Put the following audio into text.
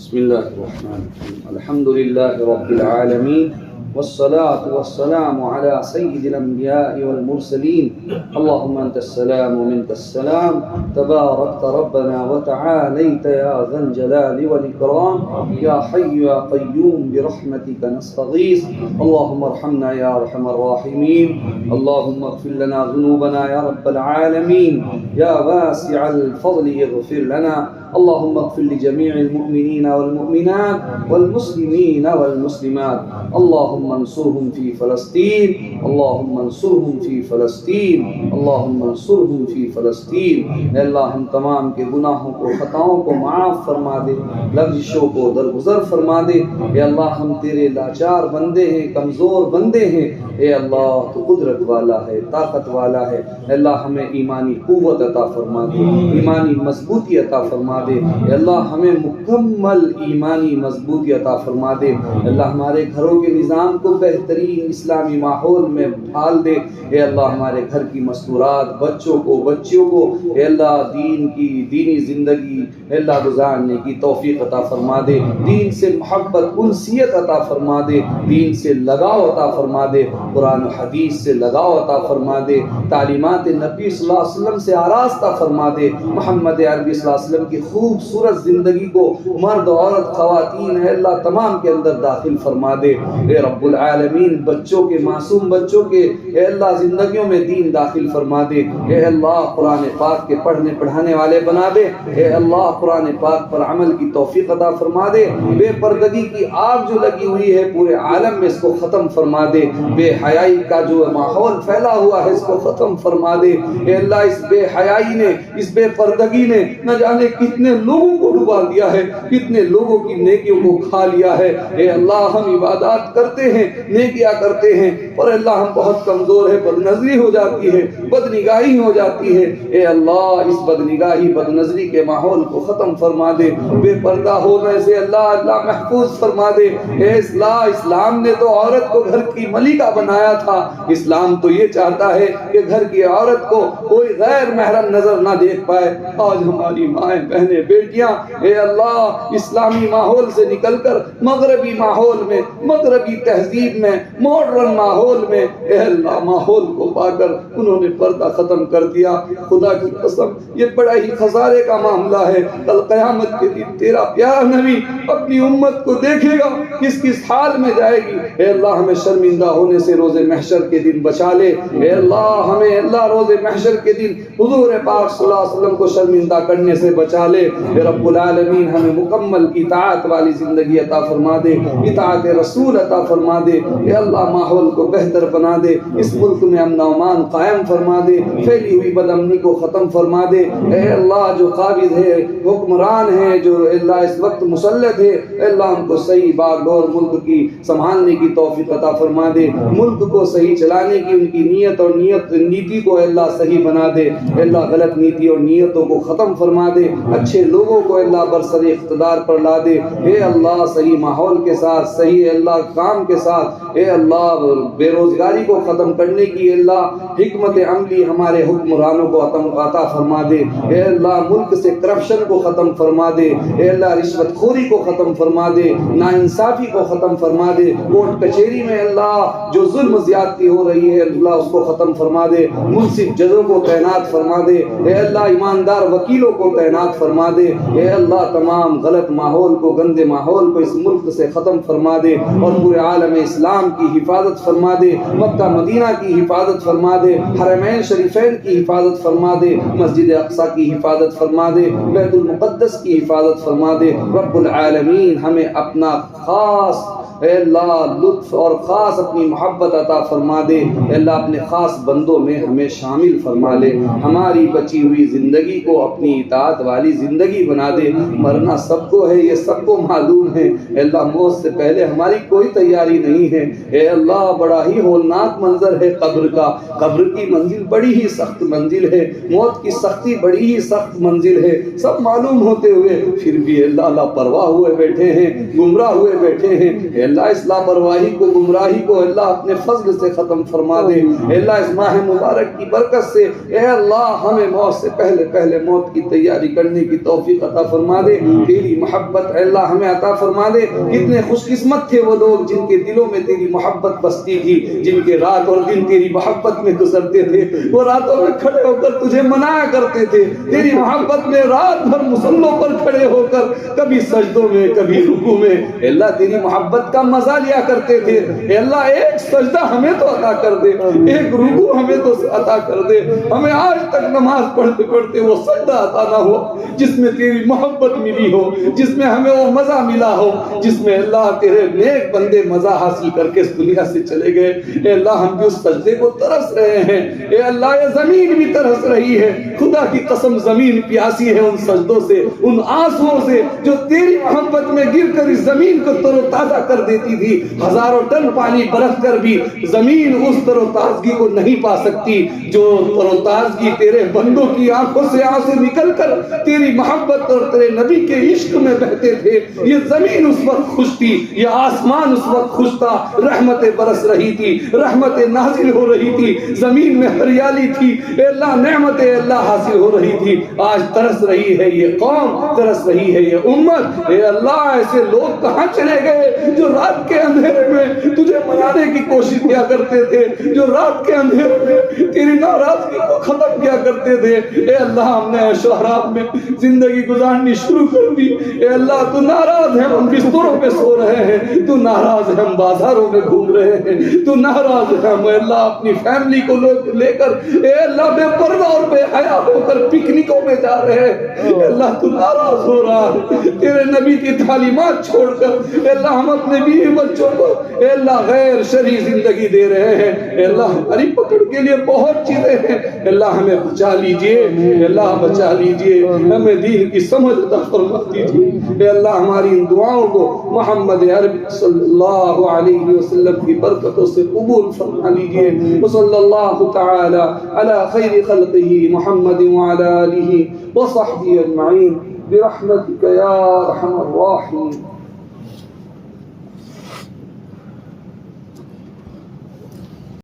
بسم الله الرحمن الرحيم. الحمد لله رب العالمين والصلاة والسلام على سيد الأنبياء والمرسلين. اللهم أنت السلام ومنك السلام، تباركت ربنا وتعاليت يا ذا الجلال والإكرام. يا حي يا قيوم برحمتك نستغيث. اللهم ارحمنا يا أرحم الراحمين. اللهم اغفر لنا ذنوبنا يا رب العالمين. يا واسع الفضل اغفر لنا. اللهم اغفر لجميع المؤمنين والمؤمنات والمسلمين والمسلمات. اللهم انصرهم في فلسطين. اللهم انصرهم في فلسطين. اللهم انصرهم في فلسطین. اے اللہ ہم تمام کے گناہوں کو خطاؤں کو معاف فرما دے، لغزشوں کو درگزر فرما دے. اے اللہ ہم تیرے لاچار بندے ہیں، کمزور بندے ہیں. اے اللہ تو قدرت والا ہے، طاقت والا ہے. اے اللہ ہمیں ایمانی قوت عطا فرما دے، ایمانی مضبوطی عطا فرما دے. اے اللہ ہمیں مکمل ایمانی مضبوطی عطا فرما دے. اے اللہ ہمارے گھروں کے نظام کو بہترین اسلامی ماحول میں ڈھال دے. اے اللہ ہمارے گھر کی مستورات، بچوں کو بچیوں کو اے اللہ دینی زندگی اے اللہ گزارنے کی توفیق عطا فرما دے. دین سے محبت انسیت عطا فرما دے، دین سے لگاؤ عطا فرما دے، قرآن و حدیث سے لگاؤ عطا فرما دے، تعلیمات نبی صلی اللہ علیہ وسلم سے آراستہ فرما دے. محمد عربی صلی اللہ علیہ وسلم کی خوبصورت زندگی کو مرد عورت خواتین اے اللہ تمام کے اندر داخل فرما دے. اے رب العالمین بچوں کے، معصوم بچوں کے اے اللہ زندگیوں میں دین داخل فرما دے. اے اللہ قرآن پاک کے پڑھنے پڑھانے والے بنا دے. اے اللہ قرآن پاک پر عمل کی توفیق عطا فرما دے. بے پردگی کی آگ جو لگی ہوئی ہے پورے عالم میں اس کو ختم فرما دے. بے حیائی کا جو ماحول پھیلا ہوا ہے اس کو ختم فرما دے. اے اللہ اس بے حیائی نے، اس بے پردگی نے نہ جانے کتنے لوگوں کو ڈبا دیا ہے، کتنے لوگوں کی نیکیوں کو کھا لیا ہے. اے اللہ ہم عبادات کرتے ہیں، نیکیاں کرتے ہیں، اور اللہ ہم بہت کمزور ہے، بد نظری ہو جاتی ہے، بد نگاہی ہو جاتی ہے. اے اللہ اس بد نگاہی بد نظری کے ماحول کو ختم فرما دے. بے پردہ ہونے سے اللہ محفوظ فرما دے. اے اسلام نے تو عورت کو گھر کی ملکہ بنایا تھا. اسلام تو یہ چاہتا ہے کہ گھر کی عورت کو کوئی غیر محرم نظر نہ دیکھ پائے. آج ہماری مائیں بہنیں بیٹیاں اے اللہ اسلامی ماحول سے نکل کر مغربی ماحول میں، مغربی تہذیب میں، ماڈرن ماحول میں اے اللہ ماحول کو پا کر انہوں نے پردہ ختم کر دیا. خدا کی قسم یہ بڑا ہی خسارے کا معاملہ ہے. کل قیامت کے دن تیرا پیارا نبی اپنی امت کو دیکھے گا کس کس حال میں جائے گی. اے اللہ ہمیں شرمندہ ہونے سے روز محشر کے دن بچا لے. اے اللہ ہمیں اللہ روز محشر کے دن حضور پاک صلی اللہ علیہ وسلم کو شرمندہ کرنے سے بچا لے. اے رب العالمین ہمیں مکمل اطاعت والی زندگی عطا فرما دے، اطاعت رسول عطا فرما دے. اے اللہ ماحول کو بہتر بنا دے، اس ملک میں امن و امان قائم فرما دے، پھیلی ہوئی بد امنی کو ختم فرما دے. اے اللہ جو قابض ہے، حکمران ہے، جو اللہ اس وقت مسلط ہے، اے اللہ ان کو صحیح باغ ڈور ملک کی سنبھالنے کی توفیق عطا فرما دے. ملک کو صحیح چلانے کی ان کی نیت اور نیتی کو اللہ صحیح بنا دے. اے اللہ غلط نیتی اور نیتوں کو ختم فرما دے. اچھے لوگوں کو اللہ برسر اقتدار پر لا دے. اے اللہ صحیح ماحول کے ساتھ، صحیح اللہ کام کے ساتھ اے اللہ بے روزگاری کو ختم کرنے کی اللہ حکمت عملی ہمارے حکمرانوں کو عطا فرما دے. اے اللہ ملک سے کرپشن کو ختم فرما دے. اے اللہ رشوت خوری کو ختم فرما دے، ناانصافی کو ختم فرما دے. کورٹ کچہری میں اللہ جو ظلم زیادتی ہو رہی ہے اللہ اس کو ختم فرما دے. منصف ججوں کو تعینات فرما دے. اے اللہ ایماندار وکیلوں کو تعینات فرما دے. اے اللہ تمام غلط ماحول کو، گندے ماحول کو اس ملک سے ختم فرما دے اور پورے عالم اسلام کی حفاظت فرما دے. مکہ مدینہ کی حفاظت فرما دے، حرمین شریفین کی حفاظت فرما دے، مسجد اقصی کی حفاظت فرما دے، بیت المقدس کی حفاظت فرما دے. رب العالمین ہمیں اپنا خاص اے اللہ لطف اور خاص اپنی محبت عطا فرما دے. اے اللہ اپنے خاص بندوں میں ہمیں شامل فرما لے. ہماری بچی ہوئی زندگی کو اپنی اطاعت والی زندگی بنا دے. مرنا سب کو ہے، یہ سب کو معلوم ہے. اے اللہ موت سے پہلے ہماری کوئی تیاری نہیں ہے. اے اللہ بڑا ہی ہولناک منظر ہے قبر کا. قبر کی منزل بڑی ہی سخت منزل ہے، موت کی سختی بڑی ہی سخت منزل ہے. سب معلوم ہوتے ہوئے پھر بھی اے اللہ لاپرواہ ہوئے بیٹھے ہیں، گمراہ ہوئے بیٹھے ہیں. اے اللہ اس لاپرواہی کو گمراہی کو اللہ اپنے فضل سے ختم فرما دے اللہ اس ماہ مبارک کی برکت سے اے اللہ ہمیں موت سے پہلے پہلے موت کی تیاری کرنے کی توفیق عطا فرما دے تیری محبت اے اللہ ہمیں عطا فرما دے کتنے خوش قسمت تھے وہ لوگ جن کے دلوں میں تیری محبت بستی تھی جن کے رات اور دن تیری محبت میں گزرتے تھے وہ راتوں میں کھڑے ہو کر تجھے منایا کرتے تھے تیری محبت میں رات بھر مصلوں پر کھڑے ہو کر کبھی سجدوں میں کبھی رکوع میں اے اللہ تیری محبت کا مزہ لیا کرتے تھے اے اللہ ایک سجدہ ہمیں تو عطا کر دے ایک رکوع ہمیں تو عطا کر دے ہمیں آج تک نماز پڑھتے پڑھتے وہ سجدہ عطا نہ ہو جس میں تیری محبت ملی ہو جس میں ہمیں وہ مزہ ملا ہو جس میں اللہ تیرے نیک بندے مزہ حاصل کر کے اس دنیا سے چلے گئے اے اللہ ہم بھی اس سجدے کو ترس رہے ہیں اے اللہ یہ زمین بھی ترس رہی ہے خدا کی قسم زمین پیاسی ہے ان سجدوں سے ان آنسوؤں سے جو تیری محبت میں گر کر اس زمین کو تر و تازہ کر دیتی تھی ہزاروں ٹن پانی برس کر بھی زمین اس تر و تازگی کو نہیں پا سکتی جو تر و تازگی تیرے بندوں کی آنکھوں سے آنسو نکل کر تیری محبت اور تیرے نبی کے عشق میں بہتے تھے یہ زمین اس وقت خوش تھی یہ آسمان اس وقت خوش تھا رحمتیں برس رہی تھی رحمتیں نازل ہو رہی تھی زمین میں ہریالی تھی اے اللہ نعمتیں اللہ حاصل ہو رہی تھی آج ترس رہی ہے یہ قوم ترس رہی ہے یہ امت اے اللہ ایسے لوگ کہاں چلے گئے جو رات کے اندھیرے میں تجھے منانے کی کوشش کیا کرتے تھے جو رات کے اندھیرے میں تیری ناراضگی کو ختم کیا کرتے تھے اے اللہ ہم نے شہراب میں زندگی گزارنی شروع کر دی اے اللہ تو ناراض ہے ہم بستروں پہ سو رہے ہیں تو ناراض ہے ہم بازاروں میں گھوم رہے ہیں تو ناراض ہے ہم اللہ اپنی فیملی کو لے کر اے اللہ بے پردہ اور بے حیا ہو کر پکنکوں میں جا رہے ہیں اے اللہ تو ناراض ہو رہا ہے تیرے نبی کی تعلیمات چھوڑ کر اے اللہ ہم اپنے بیوی بچوں کو اے اللہ غیر شرعی زندگی دے رہے ہیں اے اللہ ہماری پکڑ کے لیے بہت چیزیں ہیں اے اللہ ہمیں بچا لیجئے اے اللہ بچا لیجئے ہمیں دین کی سمجھ عطا فرما دیجئے اے اللہ ہماری ان دعاؤں کو محمد عربی صلی اللہ علیہ وسلم کی برکتوں سے قبول فرما لیجئے وصلی اللہ تعالی علی خیر خلقہ محمد وعلی آلہ وصحبہ اجمعین برحمتک یا ارحم الراحمین